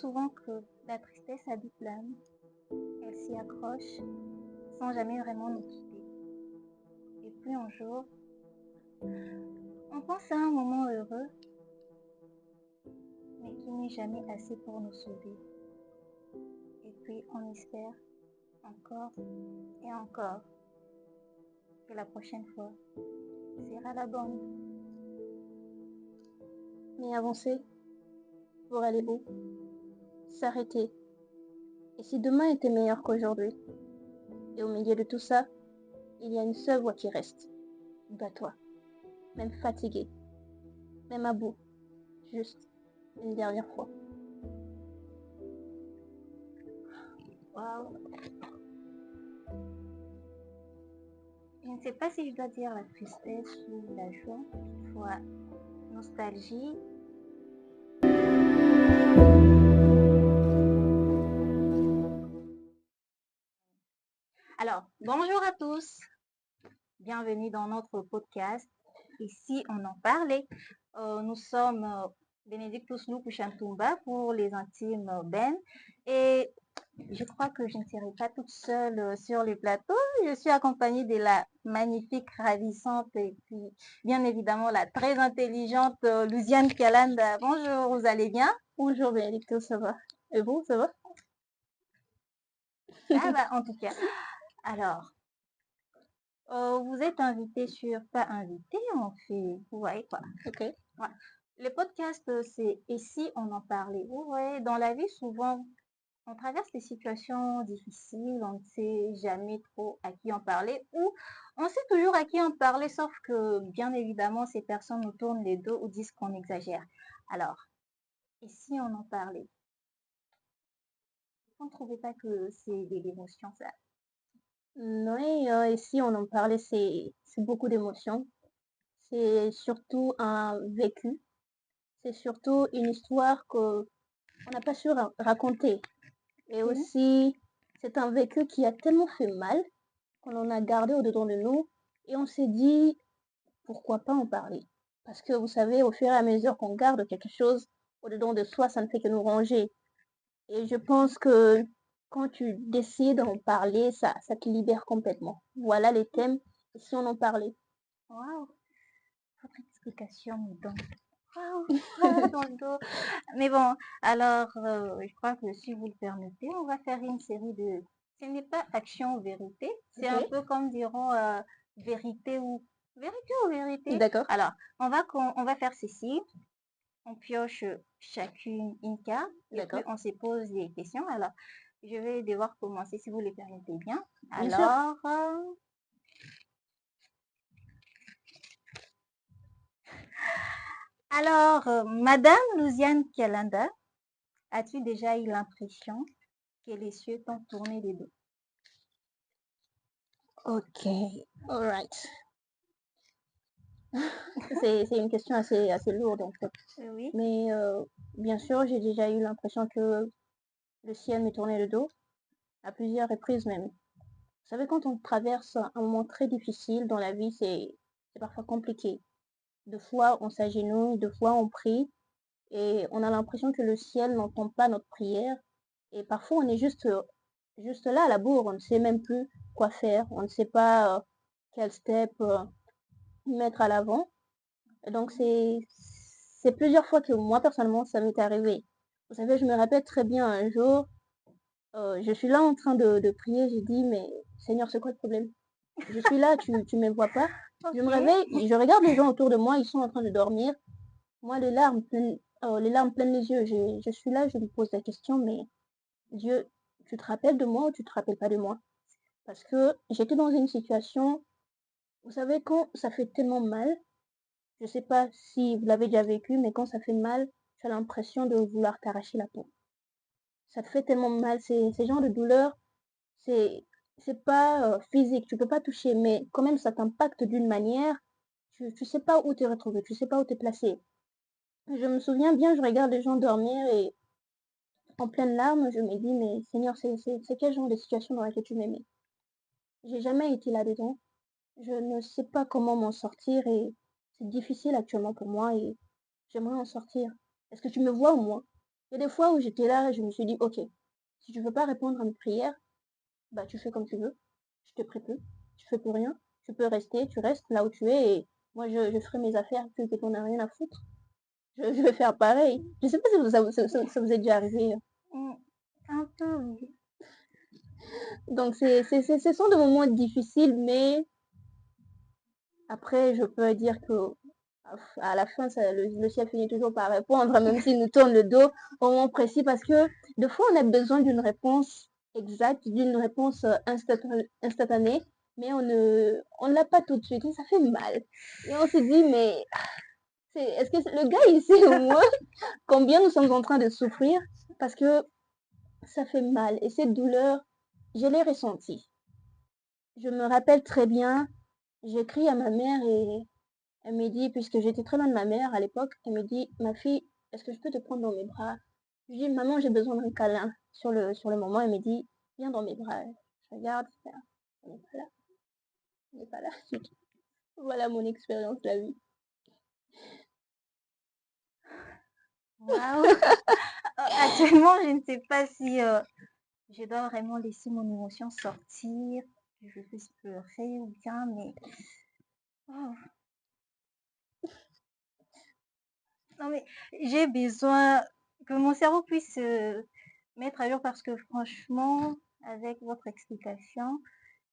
souvent que la tristesse habite l'âme. Elle s'y accroche sans jamais vraiment nous quitter. Et puis un jour, on pense à un moment heureux, mais qui n'est jamais assez pour nous sauver. Et puis on espère encore et encore que la prochaine fois sera la bonne. Mais avancer, pour aller où? S'arrêter. Et si demain était meilleur qu'aujourd'hui? Et au milieu de tout ça, il y a une seule voix qui reste. Bats-toi. Même fatigué. Même à bout. Juste une dernière fois. Waouh! Je ne sais pas si je dois dire la tristesse ou la joie, toutefois nostalgie. Alors, bonjour à tous. Bienvenue dans notre podcast. Ici, on en parlait. Nous sommes Benedictus Lupus Chantumba pour les intimes Ben. Et je crois que je ne serai pas toute seule sur le plateau. Je suis accompagnée de la magnifique, ravissante et puis bien évidemment la très intelligente Luciane Kalanda. Bonjour, vous allez bien? Bonjour Bénédicte, ça va? Et vous, ça va? Ah bah en tout cas. Alors, vous êtes invité sur, pas invité, on fait, vous voyez quoi. Ok. Ouais. Le podcast, c'est Et si on en parlait? Vous voyez, dans la vie, souvent, on traverse des situations difficiles, on ne sait jamais trop à qui en parler, ou on sait toujours à qui en parler, sauf que, bien évidemment, ces personnes nous tournent les dos ou disent qu'on exagère. Alors, et si on en parlait? Vous ne trouvez pas que c'est de l'émotion, ça? Oui, et si on en parlait, c'est beaucoup d'émotions. C'est surtout un vécu. C'est surtout une histoire qu'on n'a pas su raconter. Et Oui. aussi, c'est un vécu qui a tellement fait mal qu'on en a gardé au-dedans de nous et on s'est dit, pourquoi pas en parler? Parce que vous savez, au fur et à mesure qu'on garde quelque chose au-dedans de soi, ça ne fait que nous ranger. Et je pense que quand tu décides d'en parler, ça te libère complètement. Voilà les thèmes, et si on en parlait. Waouh, votre explication me donne waouh, waouh dans le dos. Mais bon, alors, je crois que si vous le permettez, on va faire une série de... Ce n'est pas action ou vérité, c'est un Ok, peu comme diront vérité ou... Vérité ou vérité? d'accord. Alors, on va faire ceci. On pioche chacune une carte et puis D'accord. on se pose des questions. Alors, je vais devoir commencer si vous le permettez bien. Bien sûr. Alors, Madame Louisiane Kalanda, as-tu déjà eu l'impression que les cieux t'ont tourné les dos? Ok, alright. C'est une question assez lourde en fait. Oui. Mais bien sûr, j'ai déjà eu l'impression que le ciel m'est tourné le dos, à plusieurs reprises même. Vous savez, quand on traverse un moment très difficile dans la vie, c'est parfois compliqué. Deux fois, on s'agenouille, deux fois, on prie, et on a l'impression que le ciel n'entend pas notre prière. Et parfois, on est juste là à la bourre, on ne sait même plus quoi faire, on ne sait pas quel step mettre à l'avant. Et donc, c'est plusieurs fois que moi, personnellement, ça m'est arrivé. Vous savez, je me rappelle très bien un jour, je suis là en train de prier, j'ai dit, mais Seigneur, c'est quoi le problème? Je suis là, tu me vois pas? Je me Ok. réveille, je regarde les gens autour de moi, ils sont en train de dormir. Moi, les larmes pleines les yeux. Je suis là, je me pose la question, mais Dieu, tu te rappelles de moi ou tu te rappelles pas de moi? Parce que j'étais dans une situation, vous savez, quand ça fait tellement mal, je sais pas si vous l'avez déjà vécu, mais quand ça fait mal, tu as l'impression de vouloir t'arracher la peau. Ça te fait tellement mal, ces genres de douleurs, c'est c'est pas physique, tu peux pas toucher, mais quand même ça t'impacte d'une manière, tu sais pas où te retrouver, tu sais pas où te placer. Je me souviens bien, je regarde les gens dormir et en pleine larmes, je me dis, mais Seigneur, c'est quel genre de situation dans laquelle tu m'aimais? J'ai jamais été là-dedans. Je ne sais pas comment m'en sortir et c'est difficile actuellement pour moi et j'aimerais en sortir. Est-ce que tu me vois au moins? Il y a des fois où j'étais là, je me suis dit, ok, si tu veux pas répondre à mes prières, bah tu fais comme tu veux. Je te prie plus. Tu fais plus rien. Tu peux rester, tu restes là où tu es et moi je ferai mes affaires vu que t'en as rien à foutre. Je vais faire pareil. Je sais pas si ça vous est déjà arrivé. Mm, un peu, oui. Donc ce sont des moments difficiles, mais après je peux dire que à la fin, le ciel finit toujours par répondre, même s'il nous tourne le dos au moment précis, parce que des fois on a besoin d'une réponse exacte, d'une réponse instantanée, mais on ne l'a pas tout de suite et ça fait mal. Et on se dit, mais est-ce que le gars il sait au moins combien nous sommes en train de souffrir? Parce que ça fait mal et cette douleur, je l'ai ressentie. Je me rappelle très bien, j'écris à ma mère et elle me dit, puisque j'étais très loin de ma mère à l'époque, elle me dit, ma fille, est-ce que je peux te prendre dans mes bras? Je lui dis, maman, j'ai besoin d'un câlin. Sur le moment, elle me dit, viens dans mes bras. Je regarde, on n'est pas là, on n'est pas là. Voilà mon expérience de la vie. Waouh! Actuellement, je ne sais pas si je dois vraiment laisser mon émotion sortir, que je puisse pleurer ou bien, mais oh, non, mais j'ai besoin que mon cerveau puisse se mettre à jour parce que franchement, avec votre explication,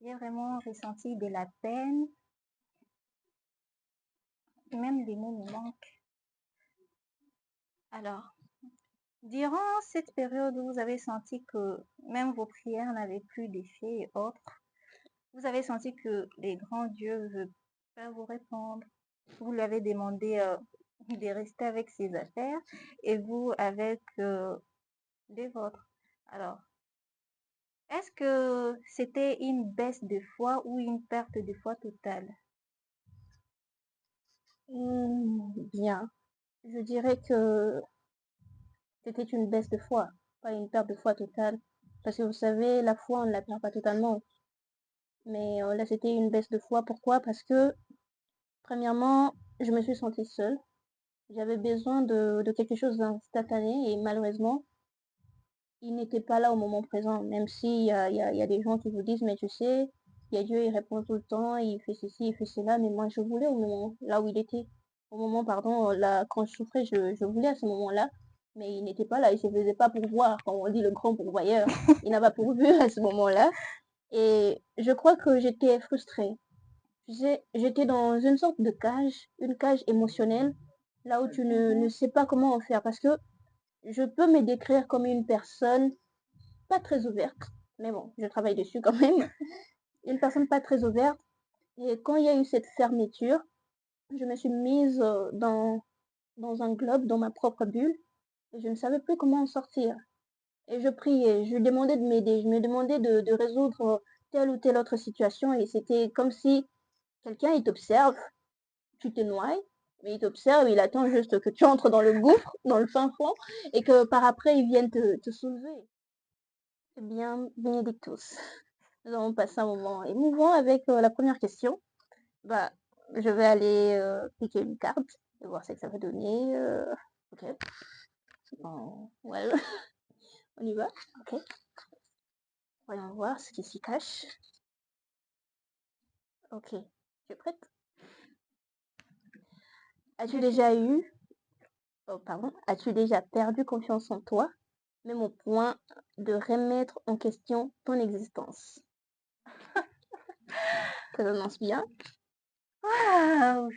j'ai vraiment ressenti de la peine, même les mots me manquent. Alors, durant cette période où vous avez senti que même vos prières n'avaient plus d'effet et autres, vous avez senti que les grands dieux ne veulent pas vous répondre. Vous lui avez demandé de rester avec ses affaires et vous avec les vôtres. Alors, est-ce que c'était une baisse de foi ou une perte de foi totale? Bien. Je dirais que c'était une baisse de foi, pas une perte de foi totale. Parce que vous savez, la foi, on ne la perd pas totalement. Mais là, c'était une baisse de foi. Pourquoi? Parce que, premièrement, je me suis sentie seule. J'avais besoin de quelque chose d'instantané et malheureusement, il n'était pas là au moment présent. Même s'il y a des gens qui vous disent, mais tu sais, il y a Dieu, il répond tout le temps, il fait ceci, il fait cela, mais moi je voulais au moment là où il était. Au moment, pardon, là, quand je souffrais, je voulais à ce moment-là, mais il n'était pas là, il se faisait pas pourvoir, comme on dit le grand pourvoyeur. Il n'a pas pourvu à ce moment-là. Et je crois que j'étais frustrée. Tu sais, j'étais dans une sorte de cage, une cage émotionnelle, là où tu ne Mhm. sais pas comment en faire. Parce que je peux me décrire comme une personne pas très ouverte, mais bon, je travaille dessus quand même. Une personne pas très ouverte. Et quand il y a eu cette fermeture, je me suis mise dans un globe, dans ma propre bulle, et je ne savais plus comment en sortir. Et je priais, je lui demandais de m'aider, je me demandais de résoudre telle ou telle autre situation, et c'était comme si quelqu'un, il t'observe, tu te noies, mais il t'observe, il attend juste que tu entres dans le gouffre, dans le fin fond, et que par après, il vienne te soulever. Eh bien, Bénédictus, nous avons passé un moment émouvant avec la première question. Bah, je vais aller piquer une carte et voir ce que ça va donner. Ok. Well, on y va. Ok. Voyons voir ce qui s'y cache. Ok. Tu es prête? As-tu Je suis déjà eu, oh, pardon, as-tu déjà perdu confiance en toi, même au point de remettre en question ton existence? Ça annonce bien. Waouh!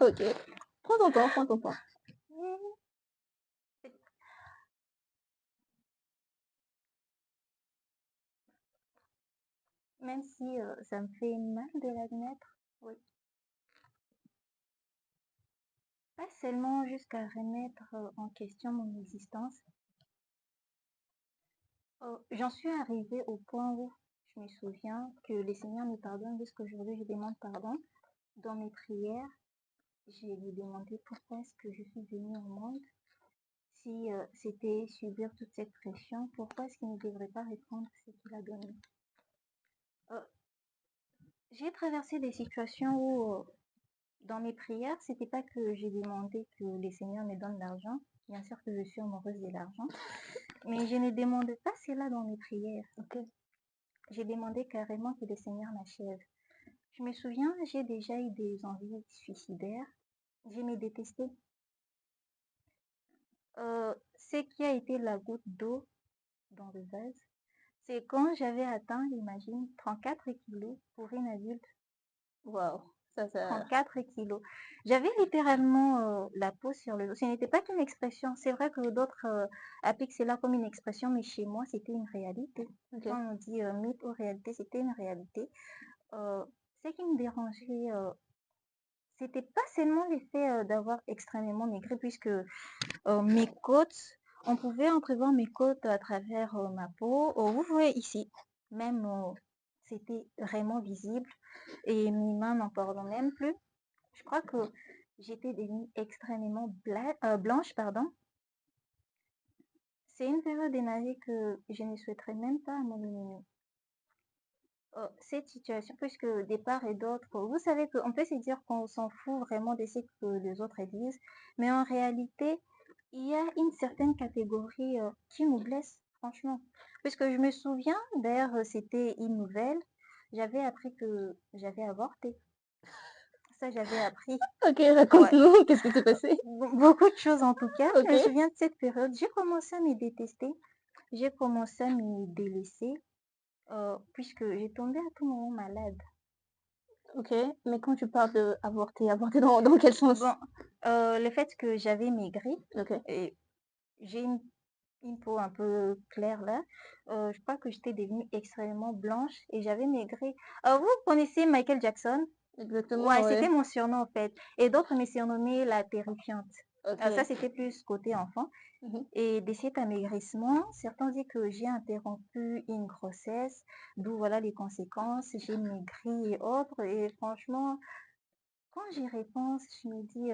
Ok. Prends ton temps, prends ton temps. Même si ça me fait mal de l'admettre, oui. Pas seulement jusqu'à remettre en question mon existence. J'en suis arrivée au point où je me souviens que le Seigneur me pardonne jusqu'aujourd'hui, je demande pardon. Dans mes prières, j'ai lui demandé pourquoi est-ce que je suis venue au monde. Si c'était subir toute cette pression, pourquoi est-ce qu'il ne devrait pas répondre ce qu'il a donné? Euh, j'ai traversé des situations où Dans mes prières, c'était pas que j'ai demandé que les seigneurs me donnent l'argent. Bien sûr que je suis amoureuse de l'argent, mais je ne demandais pas cela dans mes prières. OK. J'ai demandé carrément que le Seigneur m'achève. Je me souviens, j'ai déjà eu des envies suicidaires. J'ai me détesté. Ce qui a été la goutte d'eau dans le vase, c'est quand j'avais atteint, imagine, 34 kilos pour une adulte. Waouh! Ça 34 kilos. J'avais littéralement la peau sur le dos. Ce n'était pas qu'une expression. C'est vrai que d'autres appliquent cela comme une expression, mais chez moi, c'était une réalité. OK. Quand on dit mythe ou réalité, c'était une réalité. Euh, Ce qui me dérangeait, c'était pas seulement l'effet d'avoir extrêmement maigri, puisque mes côtes, on pouvait entrevoir mes côtes à travers ma peau. Vous voyez ici, même c'était vraiment visible. Et mes mains n'en parlons même plus. Je crois que j'étais devenue extrêmement blanche, pardon. C'est une période de ma vie que je ne souhaiterais même pas à mon ennemi. Cette situation, puisque des part et d'autre, vous savez qu'on peut se dire qu'on s'en fout vraiment de ce que les autres disent, mais en réalité, il y a une certaine catégorie qui nous blesse, franchement. Puisque je me souviens, d'ailleurs, c'était une nouvelle, j'avais appris que j'avais avorté. Ça, j'avais appris. OK, Ouais, raconte-nous, qu'est-ce qui s'est passé? beaucoup de choses en tout cas. Je me OK. souviens de cette période. J'ai commencé à me détester, j'ai commencé à me délaisser, puisque j'ai tombé à tout moment malade. OK, mais quand tu parles d'avorter, avorter dans quel sens? Bon, le fait que j'avais maigri OK. et j'ai une peau un peu claire là, je crois que j'étais devenue extrêmement blanche et j'avais maigri. Vous connaissez Michael Jackson? Ouais, Exactement, c'était ouais. mon surnom en fait et d'autres me surnommaient la terrifiante. Ça, OK. c'était plus côté enfant Mmh. et de cet amaigrissement, certains disent que j'ai interrompu une grossesse, d'où voilà les conséquences, j'ai maigri et autres et franchement, quand j'y repense, je me dis,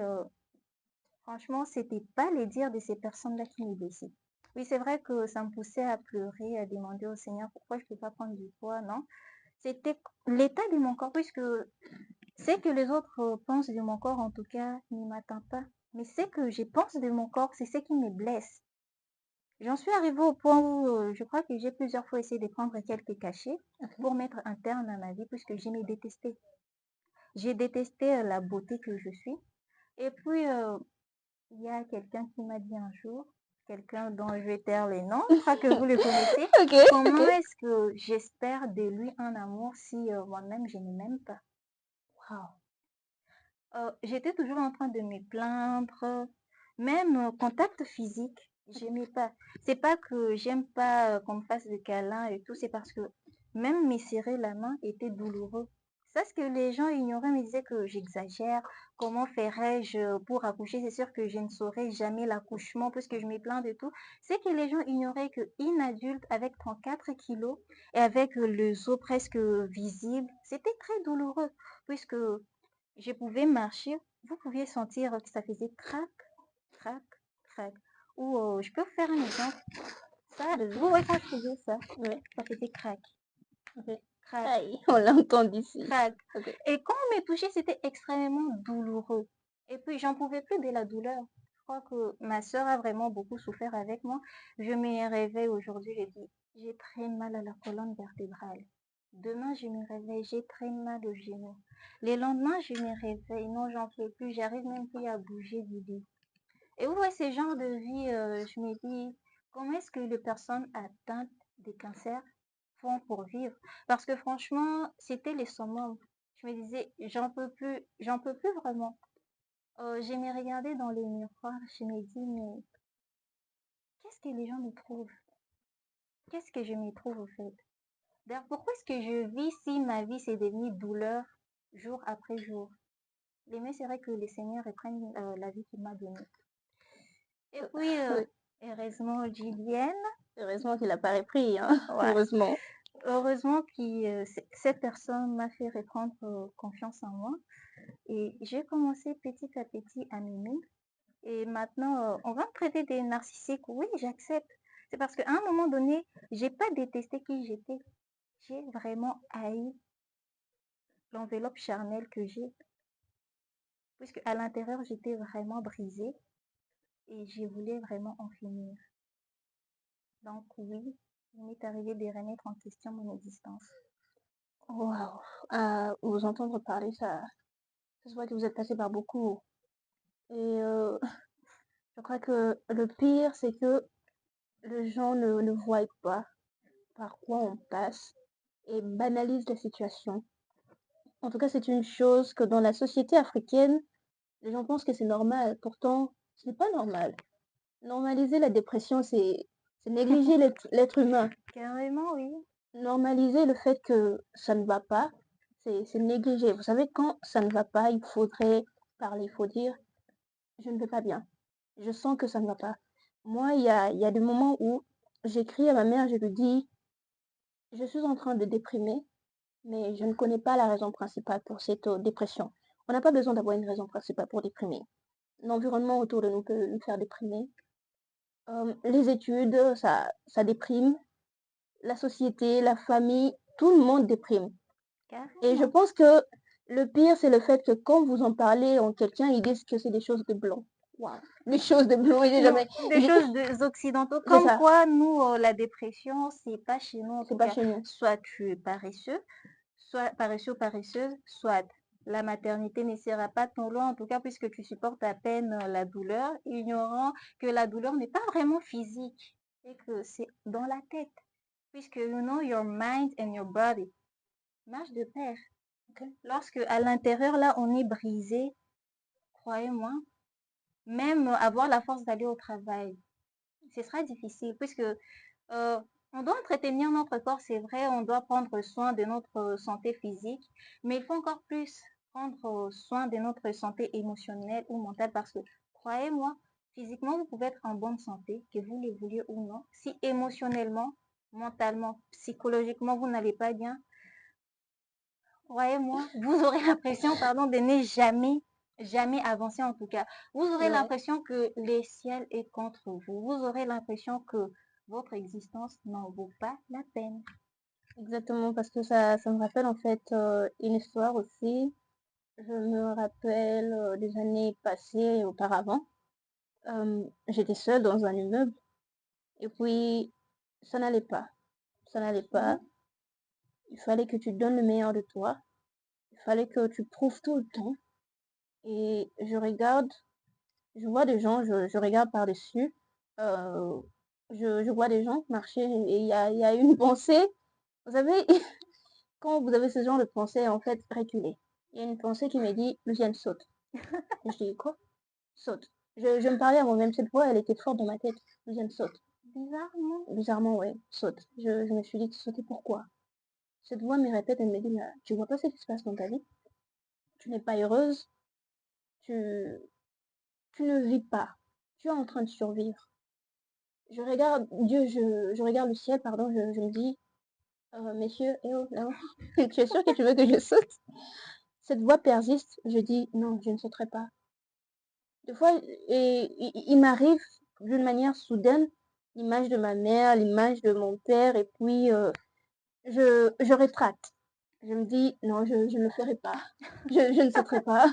franchement, c'était pas les dires de ces personnes-là qui me blessaient. Oui, c'est vrai que ça me poussait à pleurer, à demander au Seigneur pourquoi je ne peux pas prendre du poids, non. C'était l'état de mon corps, puisque ce que les autres pensent de mon corps, en tout cas, ne m'atteint pas. Mais ce que je pense de mon corps, c'est ce qui me blesse. J'en suis arrivée au point où je crois que j'ai plusieurs fois essayé de prendre quelques cachets OK. pour mettre un terme à ma vie, puisque j'ai me détesté. J'ai détesté la beauté que je suis. Et puis, il y a quelqu'un qui m'a dit un jour, quelqu'un dont je vais taire les noms, je crois que vous le connaissez, OK, comment OK. est-ce que j'espère de lui un amour si moi-même je ne m'aime pas? Waouh! J'étais toujours en train de me plaindre, même contact physique, j'aimais pas. C'est pas que j'aime pas qu'on me fasse des câlins et tout, c'est parce que même me serrer la main était douloureux. Ça, ce que les gens ignoraient, me disaient que j'exagère. Comment ferais-je pour accoucher? C'est sûr que je ne saurais jamais l'accouchement puisque je me plains de tout. C'est que les gens ignoraient qu'une adulte avec 34 kilos et avec les os presque visibles, c'était très douloureux puisque je pouvais marcher, vous pouviez sentir que ça faisait crac, crac, crac. Ou je peux vous faire un exemple. Ça, Vas-y. vous voyez quand je faisais ça, Ouais, ça faisait crac, OK. crac, Aïe, on l'entend d'ici. crac. OK. Et quand on me touchait, c'était extrêmement douloureux. Et puis, j'en pouvais plus de la douleur. Je crois que ma sœur a vraiment beaucoup souffert avec moi. Je me réveille aujourd'hui, j'ai dit, j'ai très mal à la colonne vertébrale. Demain, je me réveille, j'ai très mal au genou. Les lendemains, je me réveille, non, j'en peux plus, j'arrive même plus à bouger du lit. Et vous voyez, ce genre de vie, je me dis, comment est-ce que les personnes atteintes de cancer font pour vivre? Parce que franchement, c'était les summum. Je me disais, j'en peux plus vraiment. Je me regardais dans les miroirs, je me dis, mais qu'est-ce que les gens me trouvent? Qu'est-ce que je me trouve au fait? D'ailleurs, pourquoi est-ce que je vis si ma vie c'est devenu douleur jour après jour? Les mieux serait que les seigneurs reprennent la vie qu'il m'a donnée. Et puis, Oui, heureusement, j'y vienne. heureusement qu'il a pas repris, hein, Ouais. heureusement. Heureusement que cette personne m'a fait reprendre confiance en moi et j'ai commencé petit à petit à m'aimer. Et maintenant, on va me traiter des narcissiques. Oui, j'accepte. C'est parce qu'à un moment donné, j'ai pas détesté qui j'étais. J'ai vraiment haï l'enveloppe charnelle que j'ai. puisque à l'intérieur, j'étais vraiment brisée et je voulais vraiment en finir. Donc oui, il m'est arrivé de remettre en question mon existence. Waouh! À vous entendre parler, ça se voit que vous êtes passé par beaucoup. Et je crois que le pire, c'est que les gens ne voient pas par quoi on passe et banalisent la situation. En tout cas, c'est une chose que dans la société africaine, les gens pensent que c'est normal. Pourtant, ce n'est pas normal. Normaliser la dépression, c'est négliger l'être humain. Carrément, oui. Normaliser le fait que ça ne va pas, c'est négliger. Vous savez, quand ça ne va pas, il faudrait parler, il faut dire, je ne vais pas bien. Je sens que ça ne va pas. Moi, il y a des moments où j'écris à ma mère, je lui dis, je suis en train de déprimer, mais je ne connais pas la raison principale pour cette dépression. On n'a pas besoin d'avoir une raison principale pour déprimer. L'environnement autour de nous peut nous faire déprimer. Les études, ça déprime. La société, la famille, tout le monde déprime. Et je Carrément. pense que le pire, c'est le fait que quand vous en parlez en quelqu'un, ils disent que c'est des choses de blanc. Waouh, des choses de blanc, j'ai Non, jamais. des choses des occidentaux, C'est comme ça, quoi nous, la dépression, c'est pas chez nous en c'est tout pas cas. chez nous. Soit tu es paresseux, soit paresseux ou paresseuse, soit la maternité ne sera pas ton lot, en tout cas, puisque tu supportes à peine la douleur, ignorant que la douleur n'est pas vraiment physique et que c'est dans la tête, puisque you know your mind and your body marchent de pair. Ok. Lorsque à l'intérieur, là, on est brisé, croyez-moi, même avoir la force d'aller au travail, ce sera difficile, puisque on doit entretenir notre corps, c'est vrai, on doit prendre soin de notre santé physique, mais il faut encore plus prendre soin de notre santé émotionnelle ou mentale parce que, croyez-moi, physiquement, vous pouvez être en bonne santé, que vous le vouliez ou non. Si émotionnellement, mentalement, psychologiquement, vous n'allez pas bien, croyez-moi, vous aurez l'impression, pardon, de ne jamais, jamais avancer en tout cas. Vous aurez Ouais, l'impression que le ciel est contre vous. Vous aurez l'impression que votre existence n'en vaut pas la peine. exactement, parce que ça me rappelle en fait une histoire aussi. Je me rappelle des années passées auparavant. J'étais seule dans un immeuble et puis ça n'allait pas. Ça n'allait pas. Mhm. Il fallait que tu donnes le meilleur de toi. Il fallait que tu prouves tout le temps. Et je vois des gens, je regarde par-dessus. euh, je vois des gens marcher et il y a une pensée. Vous savez, quand vous avez ce genre de pensée, en fait, reculez. Il y a une pensée qui me dit, Lucienne, saute. Et je dis, quoi? Saute. Je me parlais à moi-même. Cette voix, elle était forte dans ma tête. Lucienne, saute. Bizarrement. Bizarrement, ouais, saute. Je me suis dit, sauter pourquoi? Cette voix me répète, elle me dit, mais tu vois pas ce qui se passe dans ta vie? Tu n'es pas heureuse, tu, tu ne vis pas. Tu es en train de survivre. Je regarde Dieu, je regarde le ciel, pardon, je me dis, messieurs, eh oh, là-haut, tu es sûr que tu veux que je saute? Cette voix persiste, je dis, non, je ne sauterai pas. Des fois, et, il m'arrive d'une manière soudaine, l'image de ma mère, l'image de mon père, et puis je rétracte. Je me dis, non, je ne le ferai pas. Je ne sauterai pas.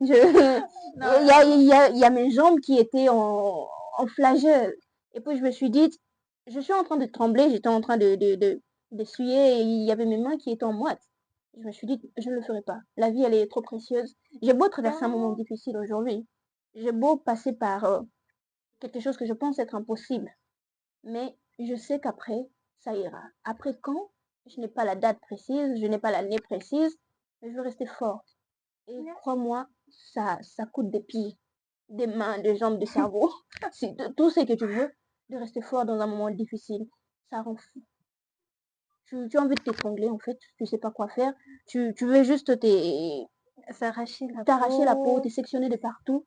Non, Il y a mes jambes qui étaient en flagelle. Et puis je me suis dit, je suis en train de trembler, j'étais en train d'essuyer et il y avait mes mains qui étaient en moite. Je me suis dit, je ne le ferai pas. La vie, elle est trop précieuse. J'ai beau traverser un moment carrément. difficile aujourd'hui. J'ai beau passer par quelque chose que je pense être impossible. Mais je sais qu'après, ça ira. Après quand? Je n'ai pas la date précise, je n'ai pas l'année précise, mais je veux rester forte. Et crois-moi, ça coûte des pieds, des mains, des jambes, des cerveaux. C'est tout ce que tu veux, de rester fort dans un moment difficile. Ça rend fou. Tu as envie de t'étrangler, en fait, tu sais pas quoi faire. Tu veux juste S'arracher la t'arracher la peau, te peau. sectionner de partout.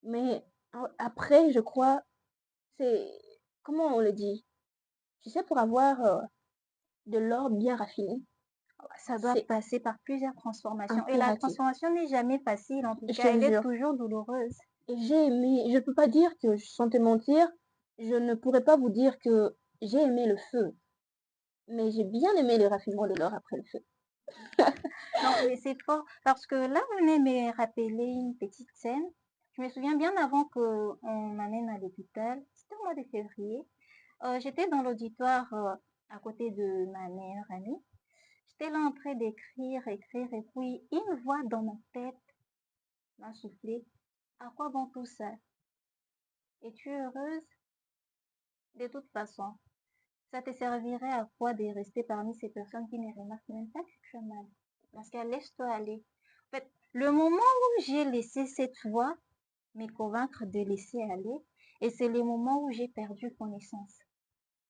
Mais après, je crois, c'est, comment on le dit? Tu sais, pour avoir de l'or bien raffiné, Ça doit c'est passer par plusieurs transformations. Et la impératif. transformation n'est jamais facile, en tout Je cas, te elle est jure. toujours douloureuse. Et j'ai aimé, je peux pas dire que sans te mentir, je ne pourrais pas vous dire que j'ai aimé le feu, mais j'ai bien aimé le raffinement de l'or après le feu. Non, mais c'est fort. Parce que là, vous venez me rappeler une petite scène. Je me souviens bien avant qu'on m'amène à l'hôpital. C'était au mois de février. J'étais dans l'auditoire à côté de ma meilleure amie. J'étais là en train d'écrire, écrire, et puis une voix dans ma tête m'a soufflé. À quoi bon tout ça? Es-tu heureuse? De toute façon, ça te servirait à quoi de rester parmi ces personnes qui ne remarquent même pas que tu as mal? Parce qu'elle laisse-toi aller. En fait, le moment où j'ai laissé cette voix me convaincre de laisser aller, et c'est le moment où j'ai perdu connaissance.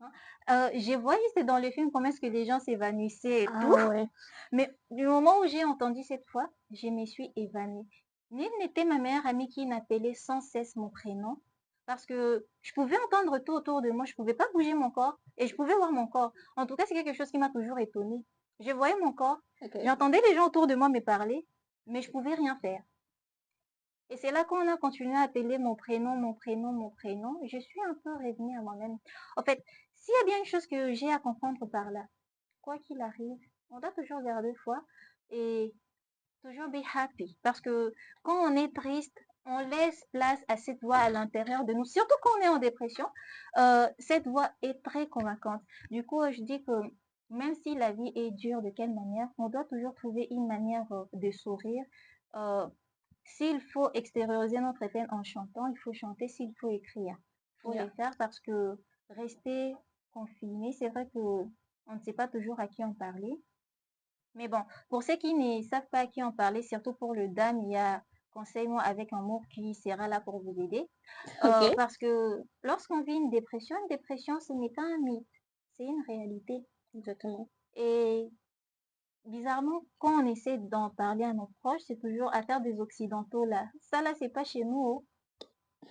Hein. J'ai voyé, c'est dans le film, comment est-ce que les gens s'évanouissaient et tout. Ah ouais. Mais du moment où j'ai entendu cette voix, je me suis évanouie. Nil n'était ma meilleure amie qui m'appelait sans cesse mon prénom, parce que je pouvais entendre tout autour de moi, je pouvais pas bouger mon corps et je pouvais voir mon corps. En tout cas, c'est quelque chose qui m'a toujours étonnée. Je voyais mon corps, Ok. j'entendais les gens autour de moi me parler, mais je pouvais rien faire. Et c'est là qu'on a continué à appeler mon prénom, mon prénom, mon prénom. Je suis un peu revenue à moi-même. En fait, s'il y a bien une chose que j'ai à comprendre par là, quoi qu'il arrive, on doit toujours garder foi et toujours be happy. Parce que quand on est triste, on laisse place à cette voix à l'intérieur de nous. Surtout quand on est en dépression, cette voix est très convaincante. Du coup, je dis que même si la vie est dure, de quelle manière, on doit toujours trouver une manière de sourire. Euh, S'il faut extérioriser notre peine en chantant, il faut chanter. S'il faut écrire, il faut Yeah. le faire parce que rester confiné, c'est vrai que on ne sait pas toujours à qui en parler. Mais bon, pour ceux qui ne savent pas à qui en parler, surtout pour le dame, il y a Conseil-moi avec amour qui sera là pour vous aider. Ok. Parce que lorsqu'on vit une dépression, ce n'est pas un mythe, c'est une réalité. Exactement. Et bizarrement, quand on essaie d'en parler à nos proches, c'est toujours affaire des Occidentaux là. Ça là, c'est pas chez nous. Oh.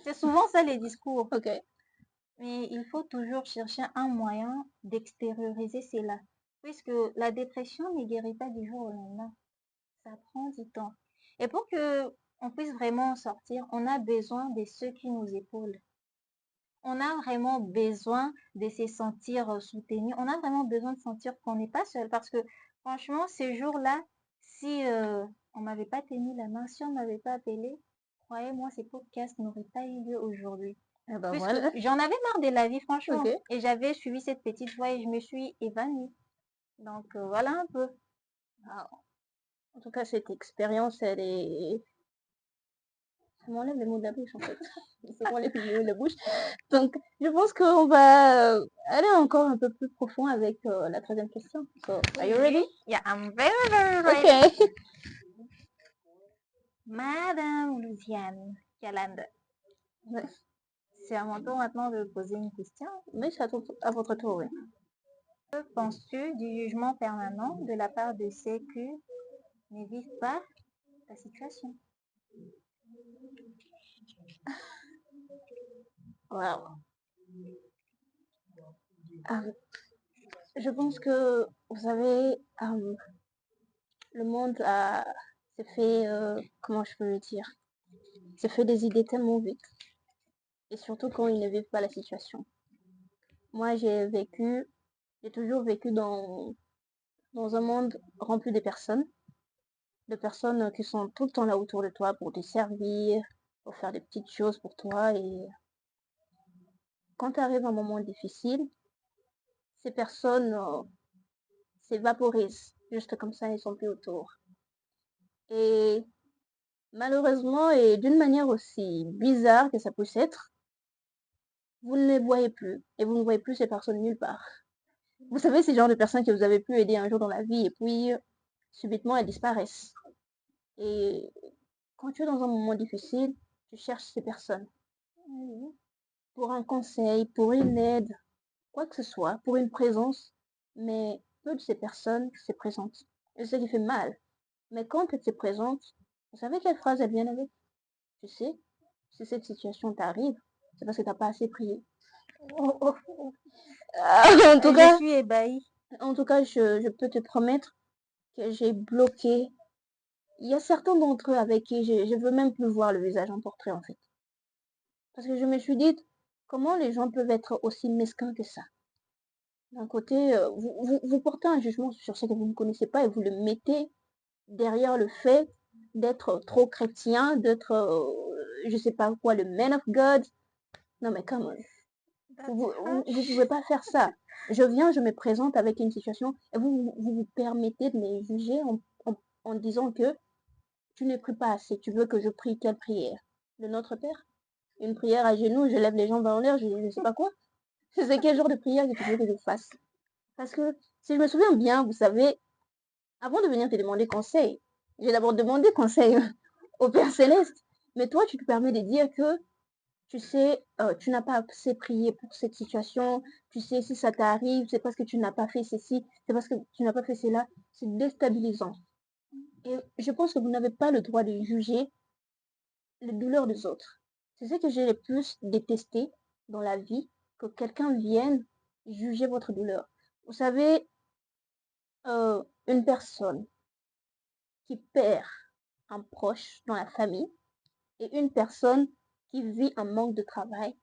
C'est souvent ça les discours. Ok. Mais il faut toujours chercher un moyen d'extérioriser cela. Puisque la dépression ne guérit pas du jour au lendemain. Ça prend du temps. Et pour que on puisse vraiment en sortir, on a besoin de ceux qui nous épaulent. On a vraiment besoin de se sentir soutenu. On a vraiment besoin de sentir qu'on n'est pas seul. Parce que franchement, ces jours-là, si on m'avait pas tenu la main, si on m'avait pas appelé, croyez-moi, ces podcasts n'auraient pas eu lieu aujourd'hui. Ah bah Puisque voilà. j'en avais marre de la vie, franchement. Ok. Et j'avais suivi cette petite voie et je me suis évanouie. Donc voilà un peu. Ah, en tout cas, cette expérience, elle est... Ça m'enlève les mots de la bouche, en fait. Ça m'enlève les mots de la bouche. Donc, je pense qu'on va aller encore un peu plus profond avec la troisième question. So, are you ready? Yeah, I'm very, very ready. Ok. Madame Louisiane Calande, Ouais. c'est à mon tour maintenant de poser une question. Mais c'est à votre tour, oui. Que penses-tu du jugement permanent de la part de ceux qui ne vivent pas ta situation? Wow. Je pense que, vous savez, le monde s'est fait, comment je peux le dire, s'est fait des idées tellement vite. Et surtout quand ils ne vivent pas la situation. Moi, j'ai toujours vécu dans un monde rempli de personnes qui sont tout le temps là autour de toi pour te servir, pour faire des petites choses pour toi. Et quand tu arrives à un moment difficile, ces personnes s'évaporisent. Juste comme ça, ils sont plus autour. Et malheureusement, et d'une manière aussi bizarre que ça puisse être, vous ne les voyez plus. Et vous ne voyez plus ces personnes nulle part. Vous savez, ces genres de personnes que vous avez pu aider un jour dans la vie et puis subitement elles disparaissent. Et quand tu es dans un moment difficile, tu cherches ces personnes pour un conseil, pour une aide, quoi que ce soit, pour une présence. Mais peu de ces personnes se présentent. Et c'est ce qui fait mal. Mais quand elle se présente, vous savez quelle phrase elle vient avec? Tu sais, si cette situation t'arrive, c'est parce que tu n'as pas assez prié. Oh, oh, oh. En tout Je cas, suis ébahie. je peux te promettre que j'ai bloqué. Il y a certains d'entre eux avec qui je veux même plus voir le visage en portrait en fait. Parce que je me suis dit, comment les gens peuvent être aussi mesquins que ça? D'un côté, vous portez un jugement sur ce que vous ne connaissez pas et vous le mettez derrière le fait d'être trop chrétien, d'être, je sais pas quoi, le man of God. Non mais come on. That's Vous harsh. pouvez pas faire ça. Je viens, je me présente avec une situation et vous permettez de me juger en disant que tu ne pries pas assez. Tu veux que je prie quelle prière? Le Notre Père? Une prière à genoux, je lève les jambes en l'air, je ne sais pas quoi. C'est quel genre de prière que tu veux que je fasse? Parce que si je me souviens bien, vous savez, avant de venir te demander conseil, j'ai d'abord demandé conseil au Père Céleste. Mais toi, tu te permets de dire que tu sais, tu n'as pas assez prié pour cette situation, tu sais, si ça t'arrive, c'est parce que tu n'as pas fait ceci, c'est parce que tu n'as pas fait cela. C'est déstabilisant. Et je pense que vous n'avez pas le droit de juger les douleurs des autres. C'est ce que j'ai le plus détesté dans la vie, que quelqu'un vienne juger votre douleur. Vous savez, une personne qui perd un proche dans la famille et une personne qui vit un manque de travail,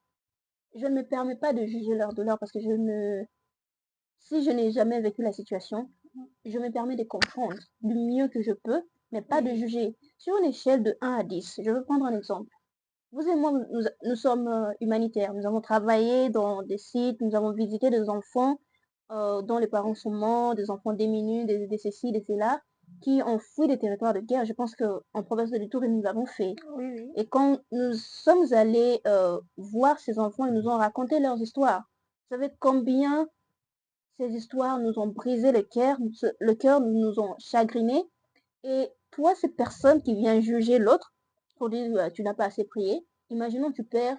je ne me permets pas de juger leur douleur parce que si je n'ai jamais vécu la situation, je me permets de comprendre du mieux que je peux, mais pas de Oui. juger. Sur une échelle de 1 à 10, je veux prendre un exemple. Vous et moi, nous sommes humanitaires. Nous avons travaillé dans des sites, nous avons visité des enfants dont les parents sont morts, des enfants démunis, des ceci, des cela, qui ont fui des territoires de guerre. Je pense qu'en province de Litour, nous l'avons fait. Oui, oui. Et quand nous sommes allés voir ces enfants, ils nous ont raconté leurs histoires. Vous savez combien ces histoires nous ont brisé le cœur nous ont chagrinés. Et toi, cette personne qui vient juger l'autre pour dire tu n'as pas assez prié, imaginons tu perds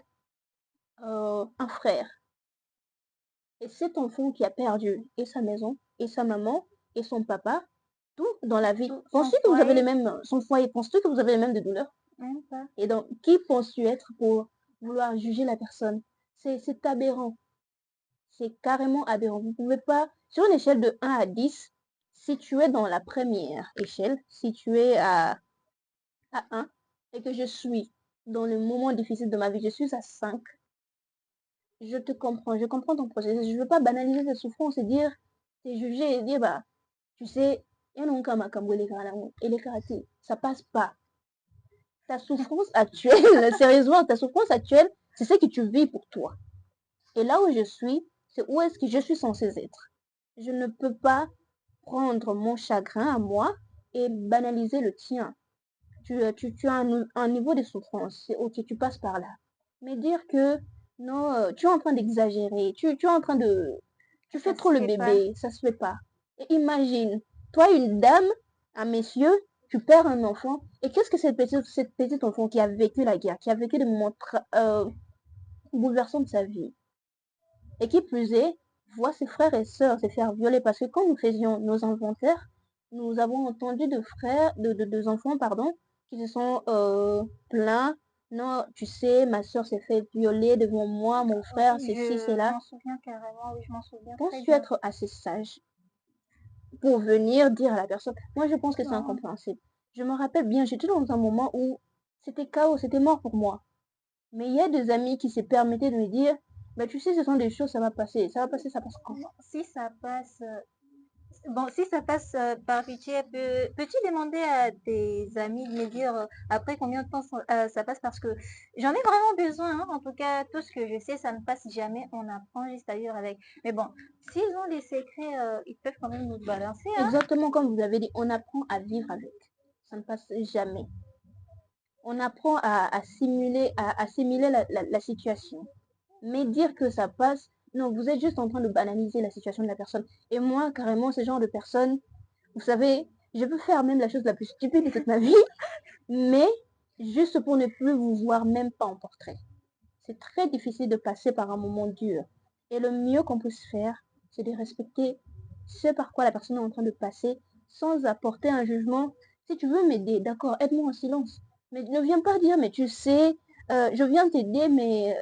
un frère. Et cet enfant qui a perdu et sa maison, et sa maman, et son papa, tout dans la vie. Tout son Penses-tu que vous avez les foyer, mêmes, son foyer, penses-tu que vous avez les mêmes de douleurs? même pas. Et donc, qui penses-tu être pour vouloir juger la personne? C'est aberrant. C'est carrément aberrant. Vous ne pouvez pas, sur une échelle de 1 à 10, si tu es dans la première échelle, si tu es à 1, et que je suis dans le moment difficile de ma vie, je suis à 5, je te comprends, je comprends ton processus. Je ne veux pas banaliser ta souffrance et dire, c'est juger et dire, bah, tu sais, ça passe pas. Ta souffrance actuelle, sérieusement, ta souffrance actuelle, c'est ce que tu vis pour toi. Et là où je suis, c'est où est-ce que je suis censée être. Je ne peux pas prendre mon chagrin à moi et banaliser le tien. Tu as un niveau de souffrance, c'est ok, tu passes par là. Mais dire que non, tu es en train d'exagérer, tu es en train de... Tu Ça fais se trop le fait pas. bébé, ça se fait pas. Et imagine, toi une dame, un messieurs, tu perds un enfant, et qu'est-ce que cette petite enfant qui a vécu la guerre, qui a vécu des moments bouleversants de sa vie, et qui plus est, voit ses frères et sœurs se faire violer, parce que quand nous faisions nos inventaires, nous avons entendu de frères, de enfants, pardon, qui se sont plaints. Non, tu sais, ma sœur s'est fait violer devant moi, mon frère, ceci, Je cela. m'en souviens carrément, oui, je m'en souviens très Penses-tu bien. être assez sage pour venir dire à la personne? Moi, je pense que c'est Non, incompréhensible. Je me rappelle bien, j'étais dans un moment où c'était chaos, c'était mort pour moi. Mais il y a des amis qui se permettaient de me dire, bah, tu sais, ce sont des choses, ça va passer, ça passe quand? si ça passe, bon, si ça passe par pitié, peux-tu demander à tes amis de me dire après combien de temps ça passe parce que j'en ai vraiment besoin, hein. En tout cas, tout ce que je sais, ça ne passe jamais. On apprend juste à vivre avec. Mais bon, s'ils ont des secrets, ils peuvent quand même nous balancer, hein. Exactement comme vous avez dit, on apprend à vivre avec. Ça ne passe jamais. On apprend à assimiler la situation. Mais dire que ça passe, non, vous êtes juste en train de banaliser la situation de la personne. Et moi, carrément, ce genre de personne, vous savez, je peux faire même la chose la plus stupide de toute ma vie, mais juste pour ne plus vous voir même pas en portrait. C'est très difficile de passer par un moment dur. Et le mieux qu'on puisse faire, c'est de respecter ce par quoi la personne est en train de passer sans apporter un jugement. Si tu veux m'aider, d'accord, aide-moi en silence. Mais ne viens pas dire, mais tu sais, je viens t'aider, mais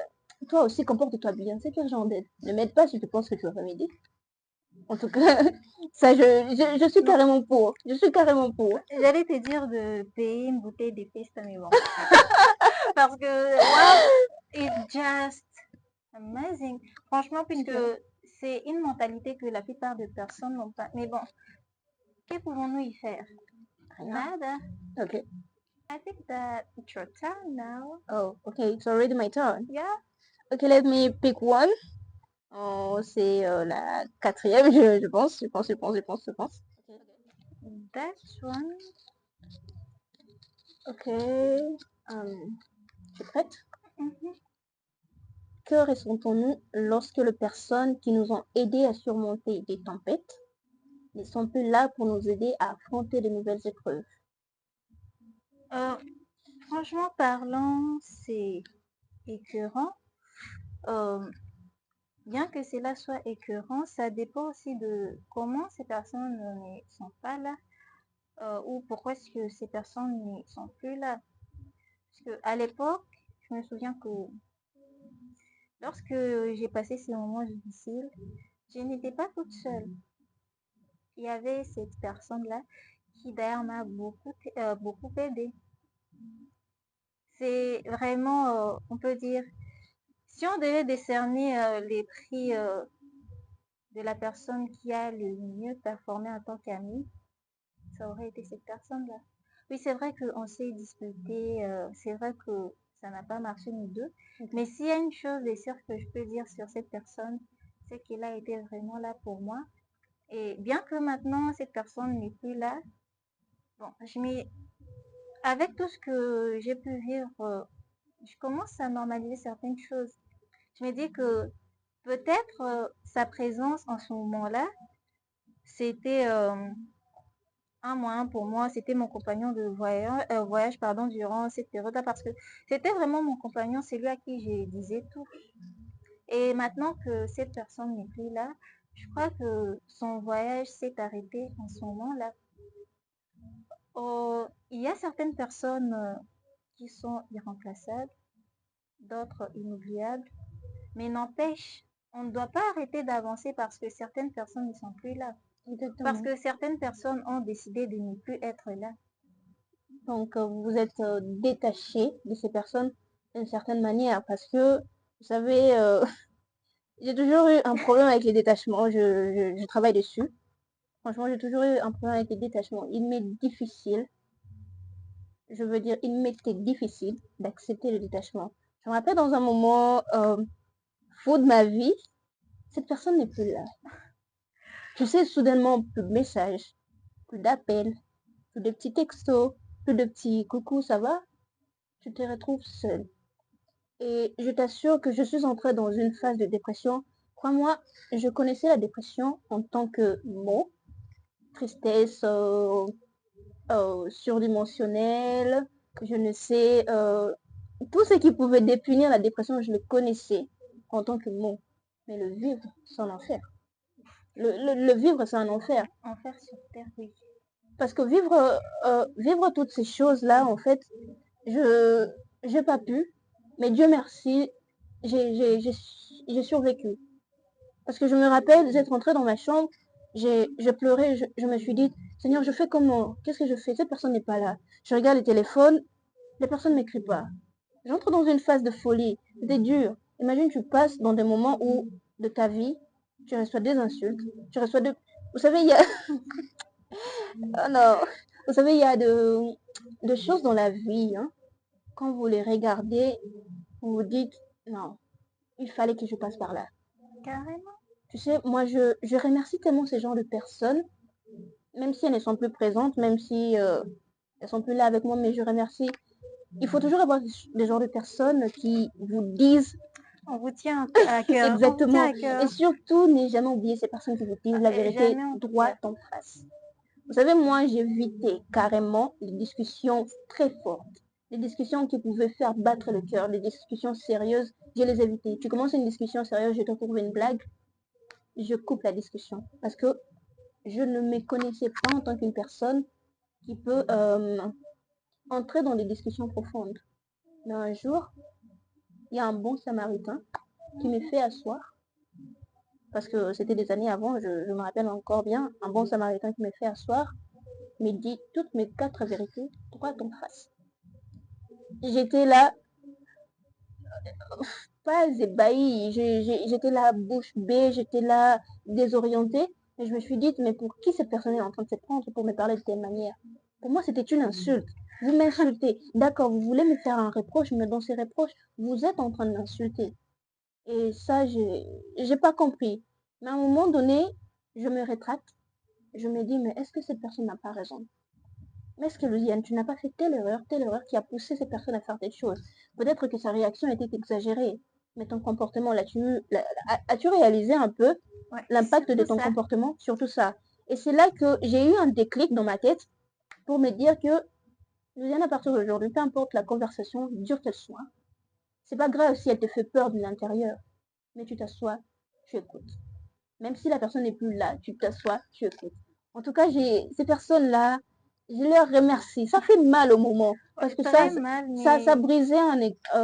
toi aussi, comporte-toi bien. C'est quel genre d'aide? Ne m'aide pas si tu penses que tu vas pas m'aider. En tout cas, ça, je suis Non, carrément pour. Je suis carrément pour. j'allais te dire de payer une bouteille d'épices, mais bon. Parce que, wow, it's just amazing. Franchement, puisque c'est une mentalité que la plupart des personnes n'ont pas. Mais bon, que pouvons-nous y faire? Rien. Nada. Okay. I think that it's your turn now. Oh, okay. It's already my turn. Yeah. Okay, let me pick one. Oh, c'est la quatrième, je pense. Okay. That's one. Ok. Tu es prête? Mhm. Que ressentons-nous lorsque les personnes qui nous ont aidés à surmonter des tempêtes ne sont plus là pour nous aider à affronter de nouvelles épreuves? Franchement parlant, c'est écœurant. Bien que cela soit écœurant, ça dépend aussi de comment ces personnes ne sont pas là ou pourquoi est-ce que ces personnes ne sont plus là. Parce que à l'époque, je me souviens que lorsque j'ai passé ces moments difficiles, je n'étais pas toute seule. Il y avait cette personne-là qui d'ailleurs m'a beaucoup aidée. C'est vraiment, on peut dire, si on devait décerner les prix de la personne qui a le mieux performé en tant qu'amie, ça aurait été cette personne-là. Oui, c'est vrai qu'on s'est disputé, c'est vrai que ça n'a pas marché nous deux, mais s'il y a une chose et sûre que je peux dire sur cette personne, c'est qu'elle a été vraiment là pour moi. Et bien que maintenant cette personne n'est plus là, bon, avec tout ce que j'ai pu vivre, je commence à normaliser certaines choses. Je me dis que peut-être sa présence en ce moment-là, c'était un moyen pour moi, c'était mon compagnon de voyage pardon, durant cette période-là parce que c'était vraiment mon compagnon, c'est lui à qui je disais tout. Et maintenant que cette personne n'est plus là, je crois que son voyage s'est arrêté en ce moment-là. Il y a certaines personnes qui sont irremplaçables, d'autres inoubliables, mais n'empêche, on ne doit pas arrêter d'avancer parce que certaines personnes ne sont plus là. Exactement. Parce que certaines personnes ont décidé de ne plus être là. Donc, vous êtes détaché de ces personnes d'une certaine manière parce que, vous savez, j'ai toujours eu un problème avec les détachements. Je travaille dessus. Franchement, j'ai toujours eu un problème avec les détachements. Il m'est difficile, je veux dire, il m'était difficile d'accepter le détachement. Je me rappelle dans un moment fou de ma vie, cette personne n'est plus là. Je sais, soudainement, plus de messages, plus d'appels, plus de petits textos, plus de petits coucou, ça va? Tu te retrouves seule. Et je t'assure que je suis entrée dans une phase de dépression. Crois-moi, je connaissais la dépression en tant que mot, tristesse surdimensionnelle, je ne sais, tout ce qui pouvait définir la dépression, je le connaissais en tant que mot. Mais le vivre, c'est un enfer. Le vivre, c'est un enfer. Enfer sur terre, oui. Parce que vivre toutes ces choses-là, en fait, je n'ai pas pu. Mais Dieu merci, j'ai survécu. Parce que je me rappelle d'être rentrée dans ma chambre, je pleurais, je me suis dit, Seigneur, je fais comment? Qu'est-ce que je fais? Cette personne n'est pas là. Je regarde le téléphone, la personne ne m'écrit pas. J'entre dans une phase de folie. C'était dur. Imagine, tu passes dans des moments où, de ta vie, tu reçois des insultes, tu reçois de... Vous savez, il y a... Oh non. Vous savez, il y a de choses dans la vie, hein. Quand vous les regardez, vous vous dites, non, il fallait que je passe par là. Carrément. Tu sais, moi, je remercie tellement ces genres de personnes, même si elles ne sont plus présentes, même si elles sont plus là avec moi, mais je remercie. Il faut toujours avoir des genres de personnes qui vous disent On vous tient à cœur. exactement. À cœur. Et surtout, ne jamais oublier ces personnes qui vous disent la vérité droit en face. Vous savez, moi, j'évitais carrément les discussions très fortes. Les discussions qui pouvaient faire battre le cœur, les discussions sérieuses, je les évitais. Tu commences une discussion sérieuse, je te trouve une blague, je coupe la discussion. Parce que je ne me connaissais pas en tant qu'une personne qui peut entrer dans des discussions profondes. Mais un jour, il y a un bon samaritain qui me fait asseoir, parce que c'était des années avant, je me rappelle encore bien, un bon samaritain qui me fait asseoir, me dit toutes mes 4 vérités droit en face. J'étais là, pas ébahie. J'étais là, bouche bée, j'étais là, désorientée. Et je me suis dit, mais pour qui cette personne est en train de se prendre pour me parler de telle manière? Pour moi, c'était une insulte. Vous m'insultez. D'accord, vous voulez me faire un reproche, mais dans ces reproches, vous êtes en train de m'insulter. Et ça, j'ai pas compris. Mais à un moment donné, je me rétracte. Je me dis, mais est-ce que cette personne n'a pas raison? Mais est-ce que Louisiane, tu n'as pas fait telle erreur qui a poussé cette personne à faire telle chose? Peut-être que sa réaction était exagérée, mais ton comportement, as-tu réalisé un peu Ouais, l'impact de surtout ton ça. comportement sur tout ça? Et c'est là que j'ai eu un déclic dans ma tête pour me dire que Louisiane, à partir d'aujourd'hui, peu importe la conversation, dure qu'elle soit, c'est pas grave si elle te fait peur de l'intérieur, mais tu t'assois, tu écoutes. Même si la personne n'est plus là, tu t'assois, tu écoutes. En tout cas, ces personnes-là, je leur remercie. Ça fait mal au moment, parce Ouais, que très mal, ça brisait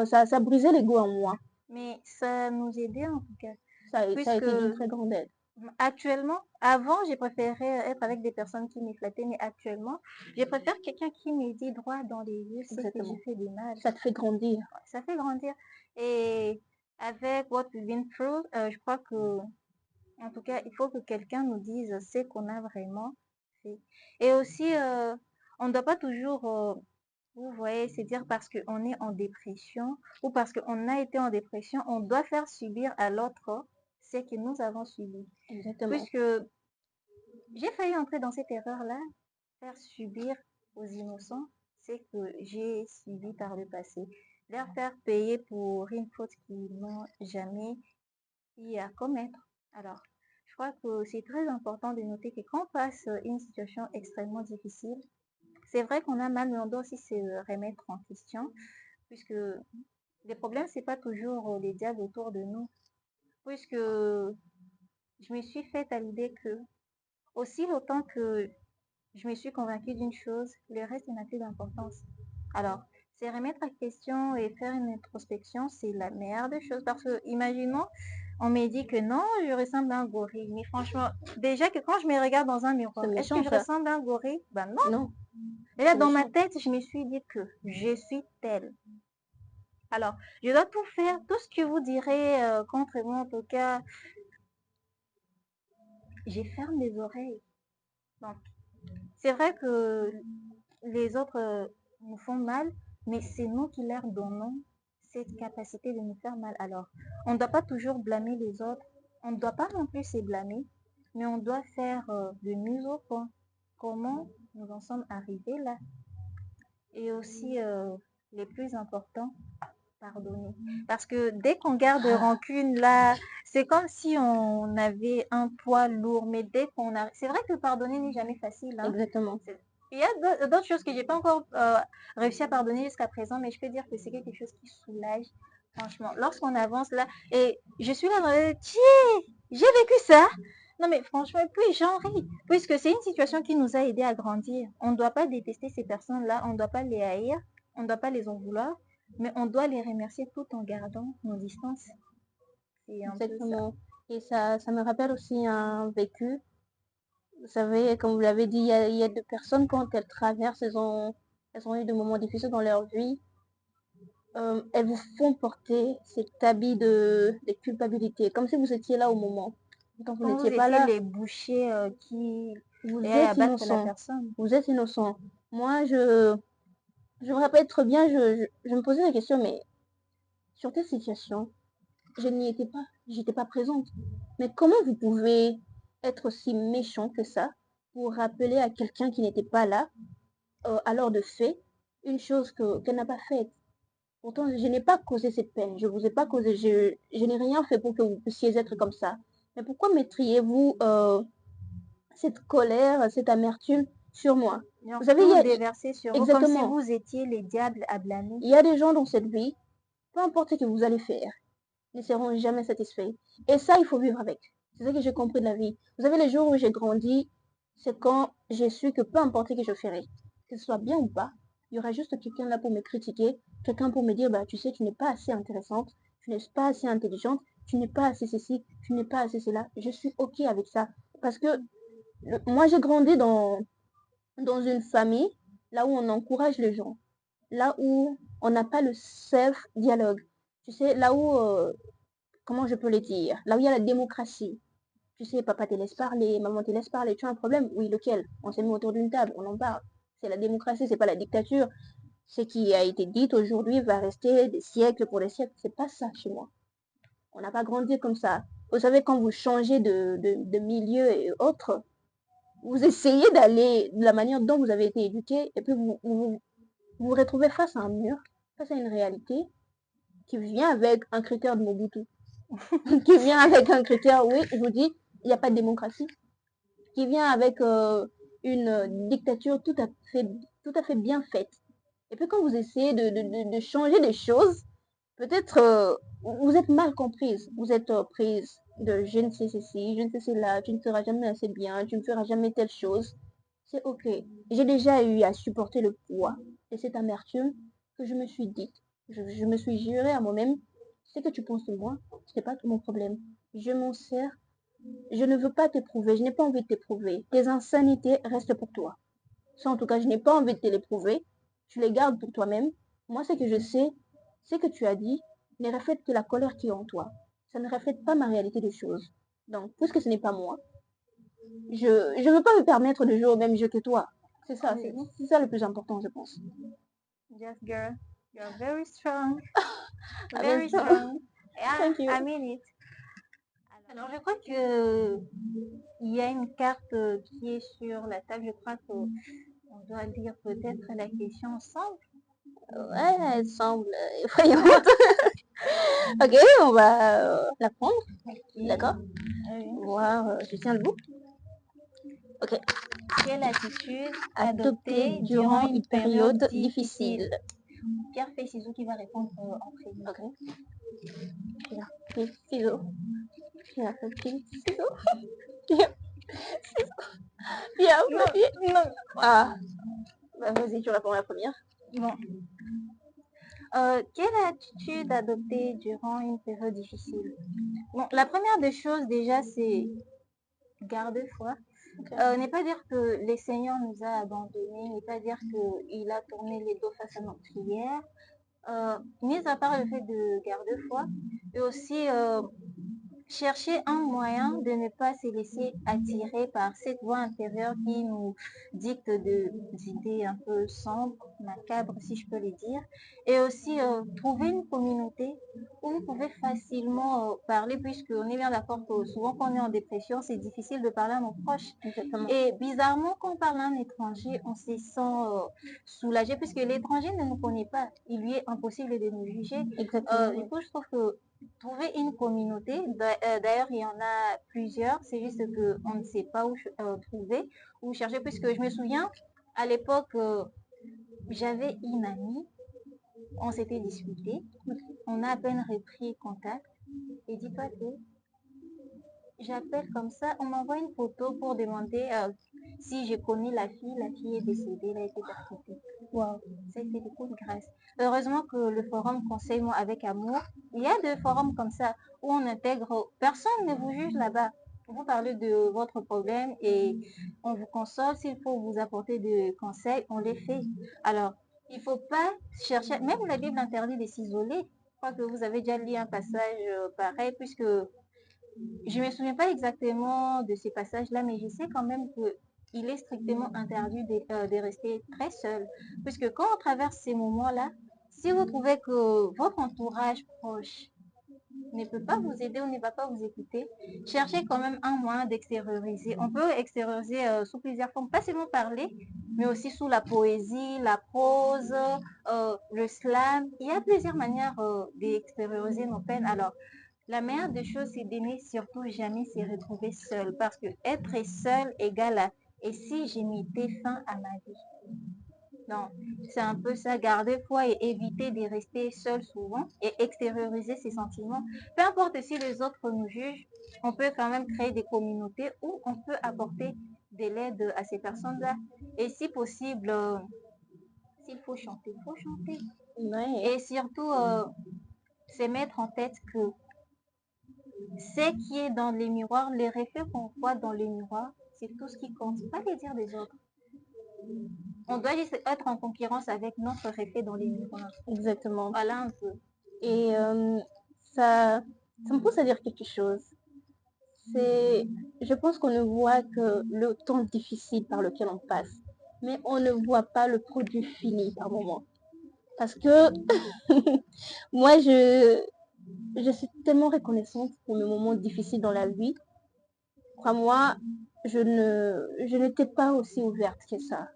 ça brisait l'ego en moi. mais ça nous aidait en tout cas. Ça a Puisque été d'une très grande aide. actuellement, avant, j'ai préféré être avec des personnes qui m'éclataient, mais actuellement, je préfère quelqu'un qui me dit droit dans les yeux ce que j'ai Exactement. fait de mal. Ça te fait grandir. Ça fait grandir. Et avec what we've been through, je crois que, en tout cas, il faut que quelqu'un nous dise ce qu'on a vraiment fait. Et aussi, on ne doit pas toujours, vous voyez, c'est dire parce qu'on est en dépression ou parce qu'on a été en dépression, on doit faire subir à l'autre ce que nous avons subi. Exactement. Puisque j'ai failli entrer dans cette erreur-là, faire subir aux innocents ce que j'ai subi par le passé, leur faire payer pour une faute qu'ils n'ont jamais eu à commettre. Alors, je crois que c'est très important de noter que quand on passe une situation extrêmement difficile, c'est vrai qu'on a mal, mais on doit aussi se remettre en question, puisque les problèmes, c'est pas toujours les diables autour de nous, puisque je me suis faite à l'idée que aussi longtemps que je me suis convaincue d'une chose, le reste n'a plus d'importance. Alors, c'est remettre en question et faire une introspection, c'est la meilleure des choses. Parce que, imaginons, on me dit que non, je ressemble à un gorille. Mais franchement, déjà que quand je me regarde dans un C'est miroir, est-ce que méchant, je ça. ressemble à un gorille? Ben non. Non, Et là, c'est dans ma méchant. tête, je me suis dit que je suis telle. Alors, je dois tout faire, tout ce que vous direz contre moi, en tout cas, je ferme les oreilles. Donc, c'est vrai que les autres nous font mal, mais c'est nous qui leur donnons cette capacité de nous faire mal. Alors, on ne doit pas toujours blâmer les autres, on ne doit pas non plus se blâmer, mais on doit faire de mise au point. Comment nous en sommes arrivés là? Et aussi, les plus importants, pardonner. Parce que dès qu'on garde rancune là, c'est comme si on avait un poids lourd, mais dès qu'on a... C'est vrai que pardonner n'est jamais facile, hein. Exactement. Il y a d'autres choses que j'ai pas encore réussi à pardonner jusqu'à présent, mais je peux dire que c'est quelque chose qui soulage, franchement. Lorsqu'on avance là, et je suis là dans le j'ai vécu ça. Non mais franchement, puis j'en ris, puisque c'est une situation qui nous a aidé à grandir. On ne doit pas détester ces personnes-là, on ne doit pas les haïr, on ne doit pas les en vouloir, mais on doit les remercier tout en gardant nos distances. C'est un peu ça. Exactement. Et ça me rappelle aussi un vécu. Vous savez, comme vous l'avez dit, il y a des personnes, quand elles traversent, elles ont eu des moments difficiles dans leur vie. Elles vous font porter cet habit de culpabilité, comme si vous étiez là au moment. Quand vous Quand vous n'étiez pas étiez là, les bouchers qui vous allaient êtes abattre la innocent. personne. Vous êtes innocent. Moi, je me rappelle très bien, je me posais la question, mais sur telle situation, je n'y étais pas, j'étais pas présente. Mais comment vous pouvez être aussi méchant que ça pour rappeler à quelqu'un qui n'était pas là, à l'heure de fait, une chose qu'elle n'a pas faite? Pourtant, je n'ai pas causé cette peine. Je vous ai pas causé. Je n'ai rien fait pour que vous puissiez être comme ça. Mais pourquoi mettriez-vous cette colère, cette amertume sur moi? Genre Vous savez, tout déverser sur vous comme si exactement. vous étiez les diables à blâmer. Il y a des gens dans cette vie, peu importe ce que vous allez faire, ne seront jamais satisfaits. Et ça, il faut vivre avec. C'est ça que j'ai compris de la vie. Vous savez, les jours où j'ai grandi, c'est quand j'ai su que peu importe ce que je ferais, que ce soit bien ou pas, il y aura juste quelqu'un là pour me critiquer, quelqu'un pour me dire, bah, tu sais, tu n'es pas assez intéressante, tu n'es pas assez intelligente, tu n'es pas assez ceci, tu n'es pas assez cela. Je suis OK avec ça. Parce que moi, j'ai grandi dans une famille là où on encourage les gens, là où on n'a pas le self-dialogue. Tu sais, là où, comment je peux le dire? Là où il y a la démocratie. Tu sais, papa te laisse parler, maman te laisse parler. Tu as un problème? Oui, lequel? On s'est mis autour d'une table, on en parle. C'est la démocratie, c'est pas la dictature. Ce qui a été dit aujourd'hui va rester des siècles pour des siècles. C'est pas ça chez moi. On n'a pas grandi comme ça. Vous savez, quand vous changez de milieu et autres, vous essayez d'aller de la manière dont vous avez été éduqué, et puis vous vous retrouvez face à un mur, face à une réalité qui vient avec un critère de Mobutu, qui vient avec un critère, oui, je vous dis, il n'y a pas de démocratie, qui vient avec une dictature tout à fait bien faite. Et puis quand vous essayez de changer des choses, peut-être vous êtes mal comprise, vous êtes prise de je ne sais ceci, je ne sais cela, tu ne seras jamais assez bien, tu ne feras jamais telle chose. C'est ok. J'ai déjà eu à supporter le poids de cette amertume que je me suis dit. Je me suis juré à moi-même, ce que tu penses de moi, ce n'est pas tout mon problème. Je m'en sers, je ne veux pas t'éprouver, je n'ai pas envie de t'éprouver. Tes insanités restent pour toi. Ça, en tout cas, je n'ai pas envie de te les prouver. Tu les gardes pour toi-même. Moi, ce que je sais, ce que tu as dit ne reflète que la colère qui est en toi. Ça ne reflète pas ma réalité des choses. Donc, puisque ce n'est pas moi, je ne veux pas me permettre de jouer au même jeu que toi. C'est ça, c'est ça le plus important, je pense. Yes, girl, you're very strong. Avec Very ça, strong. Yeah, thank you. I mean it. Alors, je crois que il y a une carte qui est sur la table. Je crois qu'on doit lire peut-être la question ensemble. Ouais, elle semble effrayante. Ok, on va la prendre. D'accord. Voir, je tiens le bout. Ok. Quelle attitude Adopter adopter durant durant une une période période difficile? difficile. Pierre fait ciseaux qui va répondre en premier. Ok. Pierre, feuille, ciseaux. Pierre, feuille, ciseaux. Pierre, Pierre, Non, papier. non. Ah, bah vas-y, tu réponds la première. Bon. Quelle attitude adopter durant une période difficile? Bon, la première des choses déjà, c'est garder foi. Okay. N'est pas dire que le Seigneur nous a abandonnés, n'est pas dire qu'il a tourné les dos face à notre prière. Mis à part le fait de garder foi, et aussi chercher un moyen de ne pas se laisser attirer par cette voix intérieure qui nous dicte d'idées un peu sombres, macabres si je peux les dire, et aussi trouver une communauté où vous pouvez facilement parler, puisqu'on est bien d'accord que souvent quand on est en dépression, c'est difficile de parler à nos proches. Exactement. Et bizarrement, quand on parle à un étranger, on se sent soulagé, puisque l'étranger ne nous connaît pas. Il lui est impossible de nous juger. Exactement. Du coup, je trouve que trouver une communauté, d'ailleurs, il y en a plusieurs, c'est juste qu'on ne sait pas où trouver, où chercher, puisque je me souviens, à l'époque, j'avais une amie, on s'était disputé, on a à peine repris contact, et dis-toi que j'appelle comme ça, on m'envoie une photo pour demander si je connais la fille est décédée, elle a été percutée. Wow, ça a été des coups de grâce. Heureusement que le forum Conseil Moi avec Amour, il y a des forums comme ça où on intègre, personne ne vous juge là-bas. Vous parlez de votre problème et on vous console. S'il faut vous apporter des conseils, on les fait. Alors, il ne faut pas chercher, même la Bible interdit de s'isoler. Je crois que vous avez déjà lu un passage pareil, puisque je ne me souviens pas exactement de ces passages-là, mais je sais quand même qu'il est strictement interdit de rester très seul. Puisque quand on traverse ces moments-là, si vous trouvez que votre entourage proche ne peut pas vous aider ou ne va pas vous écouter, cherchez quand même un moyen d'extérioriser. On peut extérioriser sous plusieurs formes, pas seulement parler, mais aussi sous la poésie, la prose, le slam. Il y a plusieurs manières d'extérioriser nos peines. Alors, la meilleure des choses, c'est d'aimer surtout jamais se retrouver seul, parce que être seul égale à et si j'ai mis fin à ma vie. Donc, c'est un peu ça, garder foi et éviter de rester seul souvent et extérioriser ses sentiments. Peu importe si les autres nous jugent, on peut quand même créer des communautés où on peut apporter de l'aide à ces personnes-là. Et si possible, s'il faut chanter, il faut chanter. Ouais. Et surtout, se mettre en tête que ce qui est dans les miroirs, les reflets qu'on voit dans les miroirs, c'est tout ce qui compte, pas les dires des autres. On doit juste être en concurrence avec notre reflet dans les miroirs. Exactement. Voilà un peu. Et ça, ça me pousse à dire quelque chose. Je pense qu'on ne voit que le temps difficile par lequel on passe, mais on ne voit pas le produit fini par moment. Parce que moi, je suis tellement reconnaissante pour mes moments difficiles dans la vie. Crois-moi, je n'étais pas aussi ouverte que ça.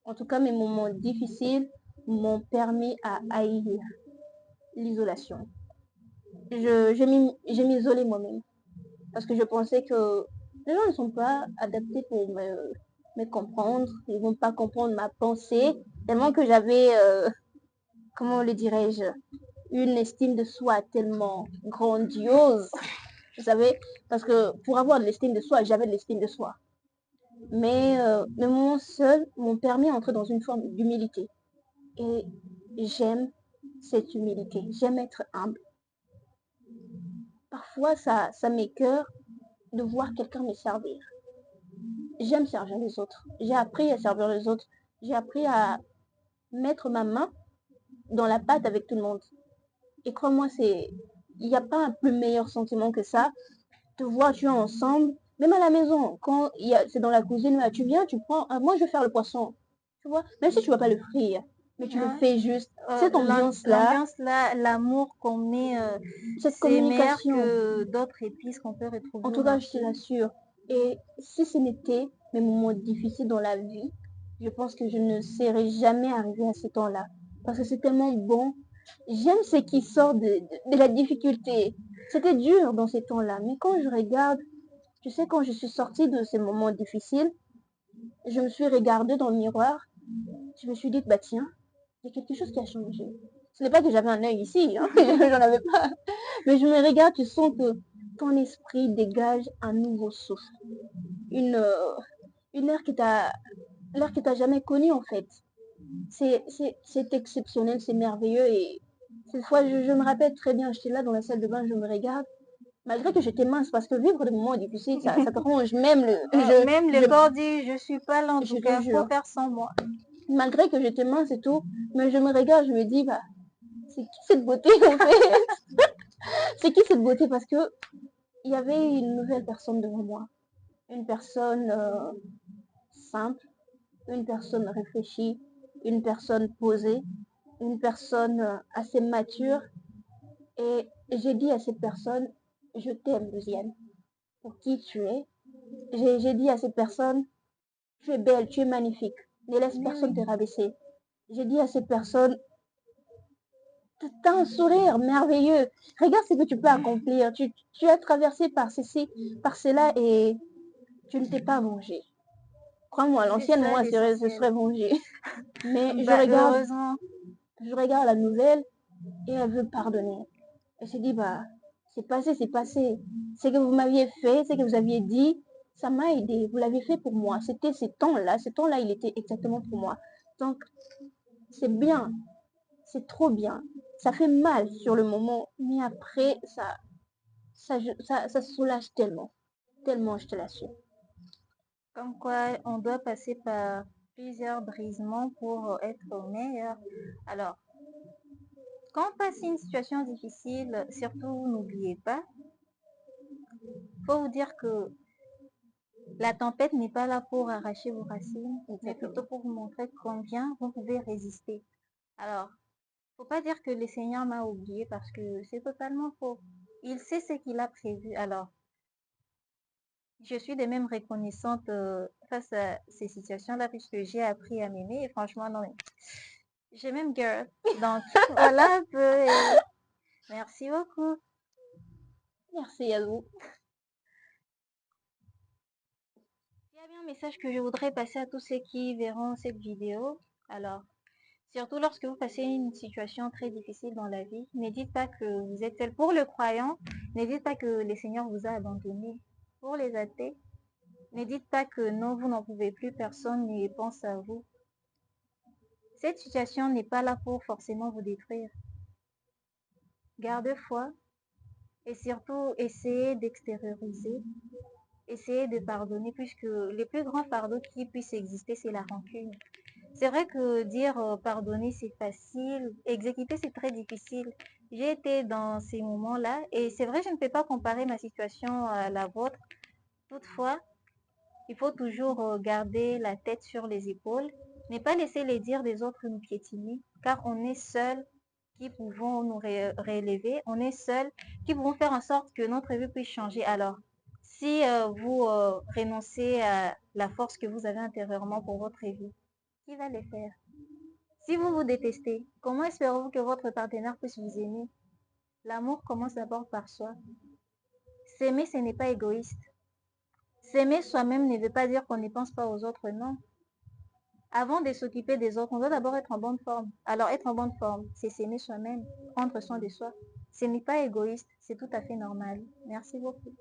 En tout cas, mes moments difficiles m'ont permis à haïr l'isolation. Je m'isolais moi-même parce que je pensais que les gens ne sont pas adaptés pour me comprendre. Ils ne vont pas comprendre ma pensée, tellement que j'avais, comment le dirais-je, une estime de soi tellement grandiose. Vous savez, parce que pour avoir de l'estime de soi, j'avais de l'estime de soi. Mais mes moments seuls m'ont permis d'entrer dans une forme d'humilité. Et j'aime cette humilité. J'aime être humble. Parfois, ça m'écoeure de voir quelqu'un me servir. J'aime servir les autres. J'ai appris à servir les autres. J'ai appris à mettre ma main dans la pâte avec tout le monde. Et crois-moi, il n'y a pas un plus meilleur sentiment que ça. Te voir, tu es ensemble. Même à la maison, quand c'est dans la cuisine, là, tu viens, tu prends. Moi, je vais faire le poisson. Tu vois, même si tu ne vas pas le frire, mais tu le fais juste. Cette ambiance-là, L'ambiance là, l'amour qu'on met, cette c'est meilleur communication, que d'autres épices qu'on peut en retrouver au tout cas, je te marché. l'assure. Et si ce n'était mes moments difficiles dans la vie, je pense que je ne serais jamais arrivée à ce temps-là. Parce que c'est tellement bon. J'aime ce qui sort de la difficulté. C'était dur dans ces temps-là. Mais quand je regarde, tu sais, quand je suis sortie de ces moments difficiles, je me suis regardée dans le miroir. Je me suis dit, bah tiens, il y a quelque chose qui a changé. Ce n'est pas que j'avais un œil ici, hein, j'en avais pas. Mais je me regarde, tu sens que ton esprit dégage un nouveau souffle. Une, euh, une l'air que t'as jamais connu en fait. C'est exceptionnel, c'est merveilleux. Et cette fois, je me rappelle très bien, j'étais là dans la salle de bain, je me regarde. Malgré que j'étais mince, parce que vivre des moments difficiles, ça te range. Même Même le corps dit, je suis pas là en je tout te cas, faut jure, faire sans moi. malgré que j'étais mince et tout, mais je me regarde, je me dis, bah, c'est qui cette beauté en fait? C'est qui cette beauté? Parce que il y avait une nouvelle personne devant moi. Une personne simple, une personne réfléchie, une personne posée, une personne assez mature. Et j'ai dit à cette personne, je t'aime, Lucienne, pour qui tu es. J'ai dit à cette personne, tu es belle, tu es magnifique. Ne laisse Mais personne oui, te rabaisser. J'ai dit à cette personne, tu as un sourire merveilleux. Regarde ce que tu peux accomplir. Tu as traversé par ceci, par cela et tu ne t'es pas vengé. Crois-moi, c'est l'ancienne ça moi se l'essentiel. serait vengée. Mais Bah, heureusement, je regarde la nouvelle et elle veut pardonner. Elle se dit, bah, c'est passé, c'est passé. Ce que vous m'aviez fait, ce que vous aviez dit, ça m'a aidé. Vous l'avez fait pour moi. C'était ces temps-là, il était exactement pour moi. Donc, c'est bien, c'est trop bien. Ça fait mal sur le moment, mais après, ça soulage tellement. Tellement, je te l'assure. comme quoi on doit passer par plusieurs brisements pour être meilleur. Alors, quand on passe une situation difficile, surtout n'oubliez pas, faut vous dire que la tempête n'est pas là pour arracher vos racines, mais plutôt Exactement. pour vous montrer combien vous pouvez résister. Alors, faut pas dire que le Seigneur m'a oublié parce que c'est totalement faux. Il sait ce qu'il a prévu. Alors, je suis de même reconnaissante face à ces situations-là puisque j'ai appris à m'aimer et franchement, non, j'ai même girl. Donc, voilà un peu et merci beaucoup. Merci à vous. Il y a bien un message que je voudrais passer à tous ceux qui verront cette vidéo. Alors, surtout lorsque vous passez une situation très difficile dans la vie, ne dites pas que vous êtes seul. Pour le croyant, ne dites pas que le Seigneur vous a abandonné. Pour les athées, ne dites pas que non, vous n'en pouvez plus, personne ne pense à vous. Cette situation n'est pas là pour forcément vous détruire. Gardez foi et surtout essayez d'extérioriser, essayez de pardonner puisque le plus grand fardeau qui puisse exister, c'est la rancune. C'est vrai que dire pardonner, c'est facile, exécuter, c'est très difficile. J'ai été dans ces moments-là et c'est vrai, je ne peux pas comparer ma situation à la vôtre. Toutefois, il faut toujours garder la tête sur les épaules, ne pas laisser les dires des autres nous piétiner, car on est seul qui pouvons nous réélever, on est seul qui pouvons faire en sorte que notre vie puisse changer. Alors, si vous renoncez à la force que vous avez intérieurement pour votre vie, qui va le faire? Si vous vous détestez, comment espérez-vous que votre partenaire puisse vous aimer? L'amour commence d'abord par soi. S'aimer, ce n'est pas égoïste. S'aimer soi-même ne veut pas dire qu'on ne pense pas aux autres, non. Avant de s'occuper des autres, on doit d'abord être en bonne forme. Alors, être en bonne forme, c'est s'aimer soi-même, prendre soin de soi. Ce n'est pas égoïste, c'est tout à fait normal. Merci beaucoup.